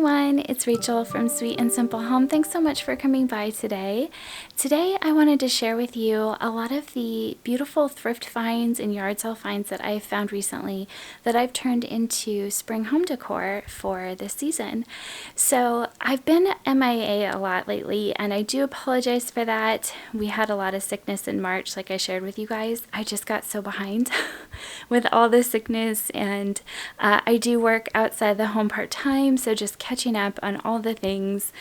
everyone, it's Rachel from Sweet and Simple Home. Thanks so much for coming by today. Today I wanted to share with you a lot of the beautiful thrift finds and yard sale finds that I've found recently that I've turned into spring home decor for this season. So I've been MIA a lot lately and I do apologize for that. We had a lot of sickness in March like I shared with you guys. I just got so behind with all the sickness, and I do work outside the home part-time, so just catching up on all the things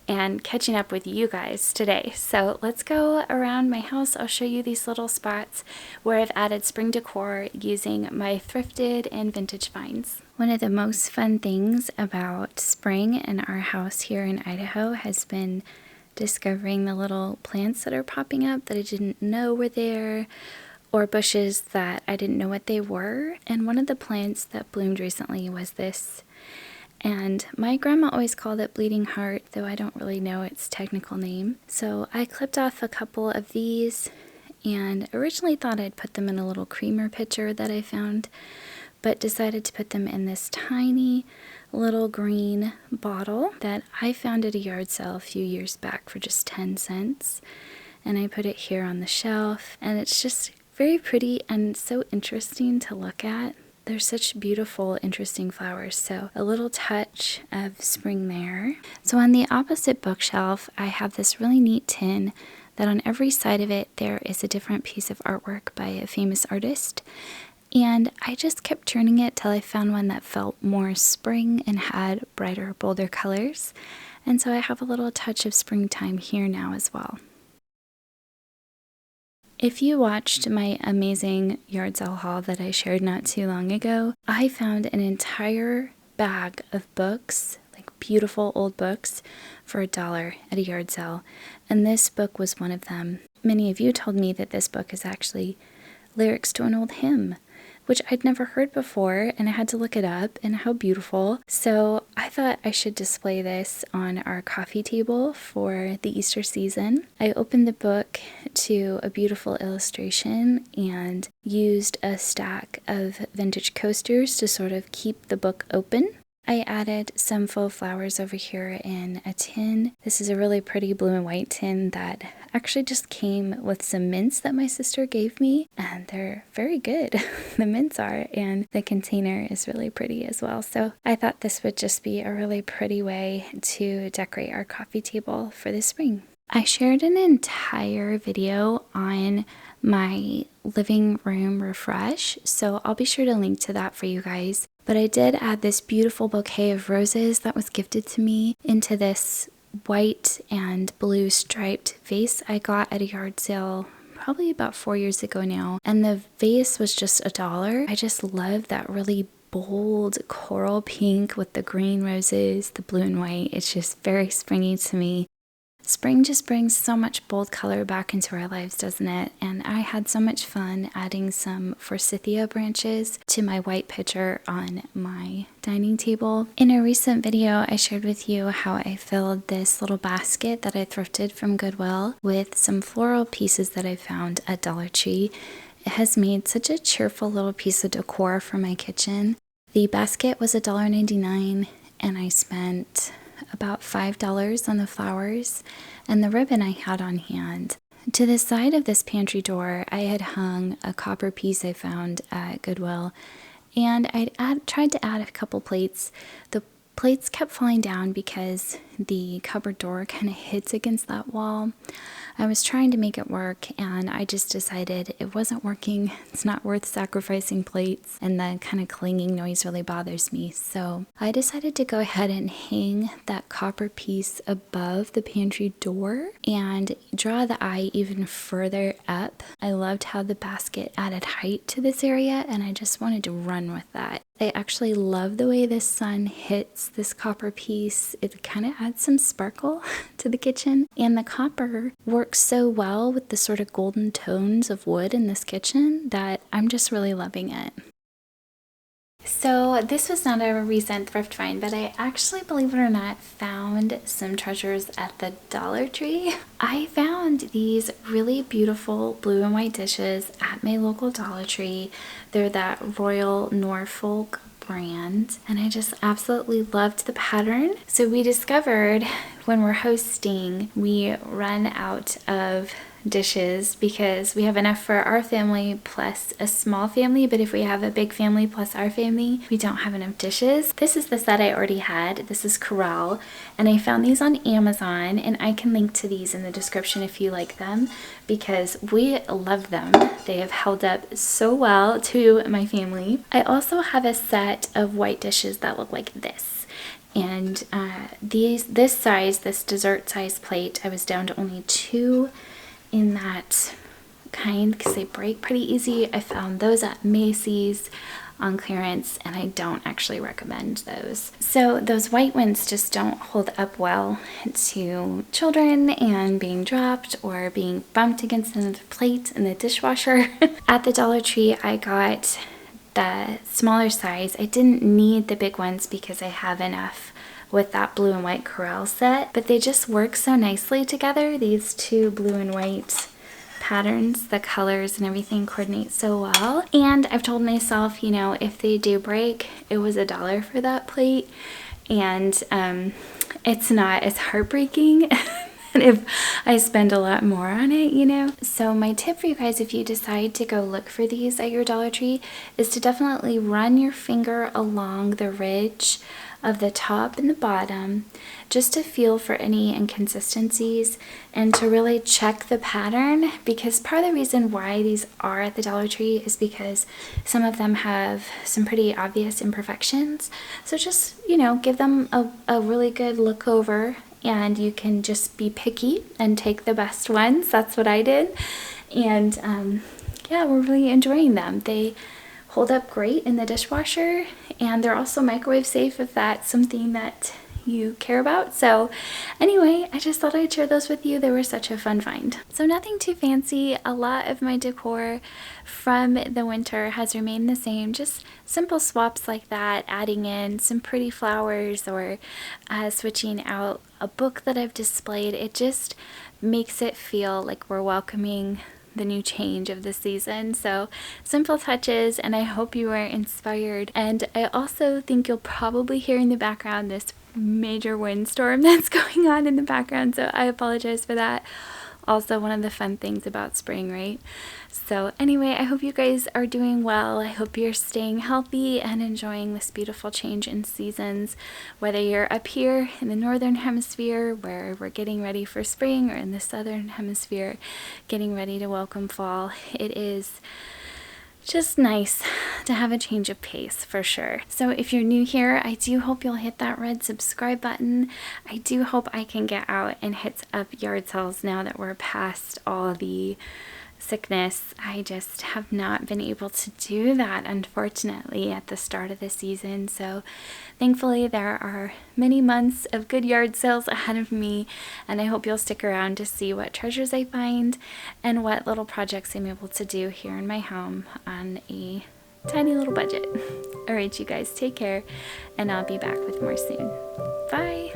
and catching up with you guys today. So let's go around my house. I'll show you these little spots where I've added spring decor using my thrifted and vintage finds. One of the most fun things about spring in our house here in Idaho has been discovering the little plants that are popping up that I didn't know were there, or bushes that I didn't know what they were. And one of the plants that bloomed recently was this. And my grandma always called it bleeding heart, though I don't really know its technical name. So I clipped off a couple of these and originally thought I'd put them in a little creamer pitcher that I found, but decided to put them in this tiny little green bottle that I found at a yard sale a few years back for just 10 cents. And I put it here on the shelf, and it's just very pretty and so interesting to look at. They're such beautiful, interesting flowers, so a little touch of spring there. So on the opposite bookshelf, I have this really neat tin that on every side of it there is a different piece of artwork by a famous artist. And I just kept turning it till I found one that felt more spring and had brighter, bolder colors. And so I have a little touch of springtime here now as well. If you watched my amazing yard sale haul that I shared not too long ago, I found an entire bag of books, like beautiful old books, for $1 at a yard sale. And this book was one of them. Many of you told me that this book is actually lyrics to an old hymn, which I'd never heard before, and I had to look it up, and how beautiful. So I thought I should display this on our coffee table for the Easter season. I opened the book to a beautiful illustration and used a stack of vintage coasters to sort of keep the book open. I added some faux flowers over here in a tin. This is a really pretty blue and white tin that actually just came with some mints that my sister gave me, and they're very good. The mints are, and the container is really pretty as well. So I thought this would just be a really pretty way to decorate our coffee table for the spring. I shared an entire video on my living room refresh, so I'll be sure to link to that for you guys. But I did add this beautiful bouquet of roses that was gifted to me into this white and blue striped vase I got at a yard sale probably about 4 years ago now. And the vase was just $1. I just love that really bold coral pink with the green roses, the blue and white. It's just very springy to me. Spring just brings so much bold color back into our lives, doesn't it? And I had so much fun adding some forsythia branches to my white pitcher on my dining table. In a recent video, I shared with you how I filled this little basket that I thrifted from Goodwill with some floral pieces that I found at Dollar Tree. It has made such a cheerful little piece of decor for my kitchen. The basket was $1.99, and I spent about $5 on the flowers and the ribbon I had on hand. To the side of this pantry door, I had hung a copper piece I found at Goodwill, and I'd tried to add a couple plates. The plates kept falling down because the cupboard door kind of hits against that wall. I was trying to make it work, and I just decided it wasn't working. It's not worth sacrificing plates, and the kind of clanging noise really bothers me. So I decided to go ahead and hang that copper piece above the pantry door and draw the eye even further up. I loved how the basket added height to this area, and I just wanted to run with that. I actually love the way the sun hits this copper piece. It kind of adds some sparkle to the kitchen, and the copper works so well with the sort of golden tones of wood in this kitchen that I'm just really loving it. So this was not a recent thrift find, but I actually, believe it or not, found some treasures at the Dollar Tree. I found these really beautiful blue and white dishes at my local Dollar Tree. They're that Royal Norfolk brand, and I just absolutely loved the pattern. So we discovered when we're hosting, we run out of dishes because we have enough for our family plus a small family, but if we have a big family plus our family, we don't have enough dishes. This is the set I already had. This is Corral, and I found these on Amazon, and I can link to these in the description if you like them, because we love them. They have held up so well to my family. I also have a set of white dishes that look like this. And this size, this dessert size plate, I was down to only 2 in that kind because they break pretty easy. I found those at Macy's on clearance, and I don't actually recommend those. So those white ones just don't hold up well to children and being dropped or being bumped against another plate in the dishwasher. At the Dollar Tree, I got the smaller size. I didn't need the big ones because I have enough with that blue and white Corral set, but they just work so nicely together. These two blue and white patterns, the colors and everything coordinate so well. And I've told myself, you know, if they do break, it was $1 for that plate, and it's not as heartbreaking if I spend a lot more on it, you know. So my tip for you guys, if you decide to go look for these at your Dollar Tree, is to definitely run your finger along the ridge of the top and the bottom just to feel for any inconsistencies and to really check the pattern, because part of the reason why these are at the Dollar Tree is because some of them have some pretty obvious imperfections. So just, you know, give them a really good look over, and you can just be picky and take the best ones. That's what I did. And yeah, we're really enjoying them. They hold up great in the dishwasher, and they're also microwave safe if that's something that you care about. So anyway, I just thought I'd share those with you. They were such a fun find. So nothing too fancy. A lot of my decor from the winter has remained the same. Just simple swaps like that, adding in some pretty flowers or switching out a book that I've displayed. It just makes it feel like we're welcoming the new change of the season. So simple touches, and I hope you are inspired. And I also think you'll probably hear in the background this major windstorm that's going on in the background, so I apologize for that. Also one of the fun things about spring, right? So anyway, I hope you guys are doing well. I hope you're staying healthy and enjoying this beautiful change in seasons, whether you're up here in the northern hemisphere where we're getting ready for spring, or in the southern hemisphere getting ready to welcome fall. It is just nice to have a change of pace for sure. So if you're new here, I do hope you'll hit that red subscribe button. I do hope I can get out and hit up yard sales now that we're past all the sickness. I just have not been able to do that, unfortunately, at the start of the season. So thankfully there are many months of good yard sales ahead of me, and I hope you'll stick around to see what treasures I find and what little projects I'm able to do here in my home on a tiny little budget. All right, you guys, take care, and I'll be back with more soon. Bye.